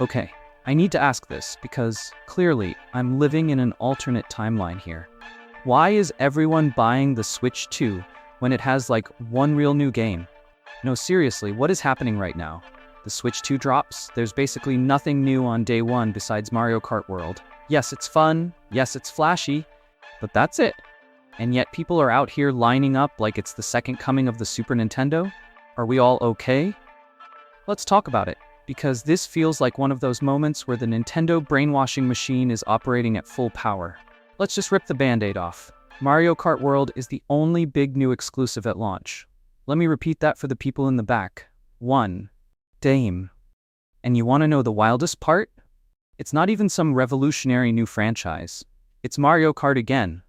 Okay, I need to ask this because clearly I'm living in an alternate timeline here. Why is everyone buying the Switch 2 when it has like one real new game? No, seriously, what is happening right now? The Switch 2 drops, there's basically nothing new on day one besides Mario Kart World. Yes, it's fun, yes, it's flashy, but that's it. And yet people are out here lining up like it's the second coming of the Super Nintendo? Are we all okay? Let's talk about it, because this feels like one of those moments where the Nintendo brainwashing machine is operating at full power. Let's just rip the band-aid off. Mario Kart World is the only big new exclusive at launch. Let me repeat that for the people in the back. 1. Dame. And you want to know the wildest part? It's not even some revolutionary new franchise. It's Mario Kart again.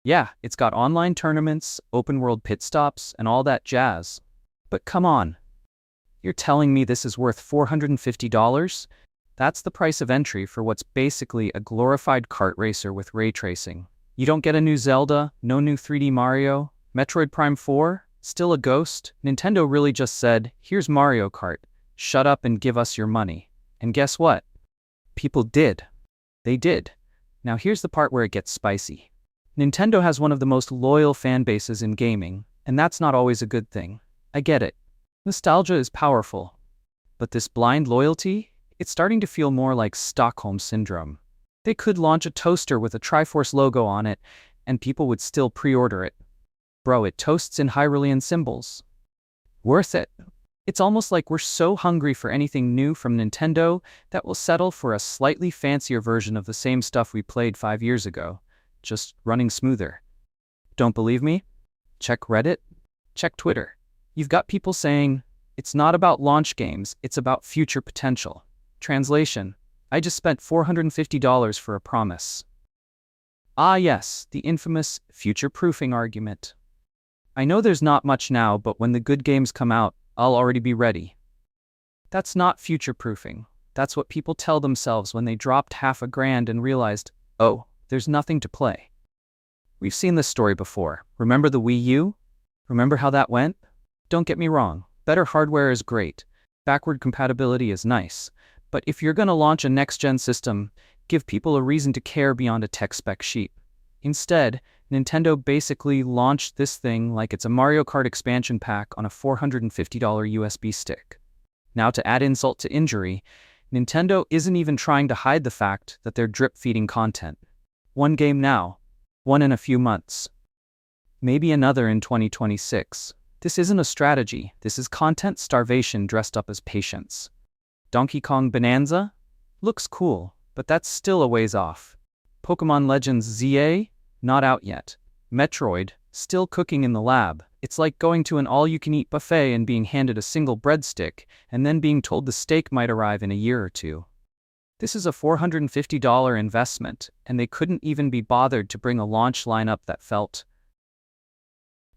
Yeah, it's got online tournaments, open-world pit stops, and all that jazz. But come on. You're telling me this is worth $450? That's the price of entry for what's basically a glorified kart racer with ray tracing. You don't get a new Zelda, no new 3D Mario, Metroid Prime 4, still a ghost. Nintendo really just said, here's Mario Kart, shut up and give us your money. And guess what? People did. They did. Now here's the part where it gets spicy. Nintendo has one of the most loyal fan bases in gaming, and that's not always a good thing. I get it. Nostalgia is powerful. But this blind loyalty, it's starting to feel more like Stockholm Syndrome. They could launch a toaster with a Triforce logo on it, and people would still pre-order it. Bro, it toasts in Hyrulean symbols. Worth it. It's almost like we're so hungry for anything new from Nintendo that we'll settle for a slightly fancier version of the same stuff we played 5 years ago, just running smoother. Don't believe me? Check Reddit. Check Twitter. You've got people saying, it's not about launch games, it's about future potential. Translation, I just spent $450 for a promise. Ah yes, the infamous future-proofing argument. I know there's not much now, but when the good games come out, I'll already be ready. That's not future-proofing. That's what people tell themselves when they dropped $500 and realized, oh, there's nothing to play. We've seen this story before. Remember the Wii U? Remember how that went? Don't get me wrong, better hardware is great. Backward compatibility is nice. But if you're gonna launch a next-gen system, give people a reason to care beyond a tech spec sheet. Instead, Nintendo basically launched this thing like it's a Mario Kart expansion pack on a $450 USB stick. Now to add insult to injury, Nintendo isn't even trying to hide the fact that they're drip-feeding content. One game now, one in a few months. Maybe another in 2026. This isn't a strategy, this is content starvation dressed up as patience. Donkey Kong Bonanza? Looks cool, but that's still a ways off. Pokémon Legends ZA? Not out yet. Metroid? Still cooking in the lab. It's like going to an all-you-can-eat buffet and being handed a single breadstick, and then being told the steak might arrive in a year or two. This is a $450 investment, and they couldn't even be bothered to bring a launch lineup that felt,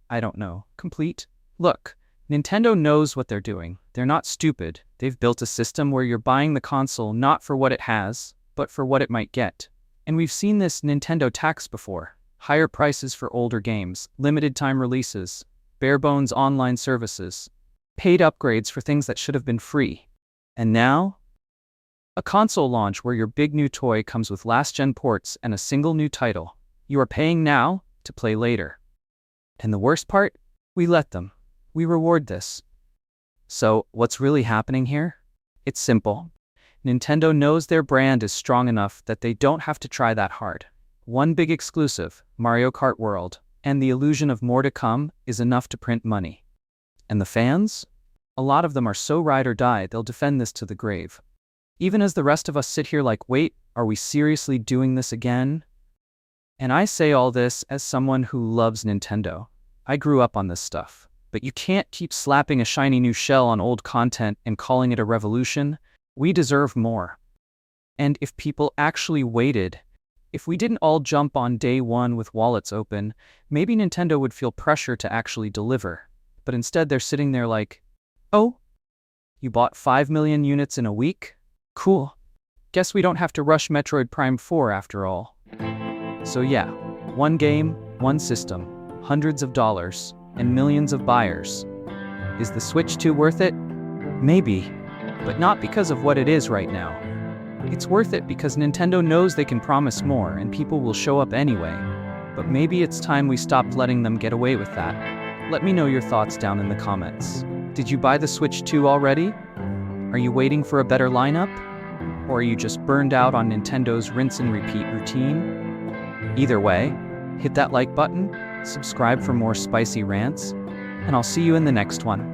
I don't know, complete? Look, Nintendo knows what they're doing. They're not stupid. They've built a system where you're buying the console not for what it has, but for what it might get. And we've seen this Nintendo tax before. Higher prices for older games, limited time releases, bare-bones online services, paid upgrades for things that should have been free. And now? A console launch where your big new toy comes with last-gen ports and a single new title. You are paying now to play later. And the worst part? We let them. We reward this. So, what's really happening here? It's simple. Nintendo knows their brand is strong enough that they don't have to try that hard. One big exclusive, Mario Kart World, and the illusion of more to come is enough to print money. And the fans? A lot of them are so ride or die they'll defend this to the grave. Even as the rest of us sit here like, wait, are we seriously doing this again? And I say all this as someone who loves Nintendo. I grew up on this stuff. But you can't keep slapping a shiny new shell on old content and calling it a revolution. We deserve more. And if people actually waited, if we didn't all jump on day one with wallets open, maybe Nintendo would feel pressure to actually deliver. But instead they're sitting there like, oh, you bought 5 million units in a week? Cool. Guess we don't have to rush Metroid Prime 4 after all. So yeah, one game, one system, hundreds of dollars, and millions of buyers. Is the Switch 2 worth it? Maybe, but not because of what it is right now. It's worth it because Nintendo knows they can promise more and people will show up anyway. But maybe it's time we stopped letting them get away with that. Let me know your thoughts down in the comments. Did you buy the Switch 2 already? Are you waiting for a better lineup? Or are you just burned out on Nintendo's rinse and repeat routine? Either way, hit that like button, subscribe for more spicy rants, and I'll see you in the next one.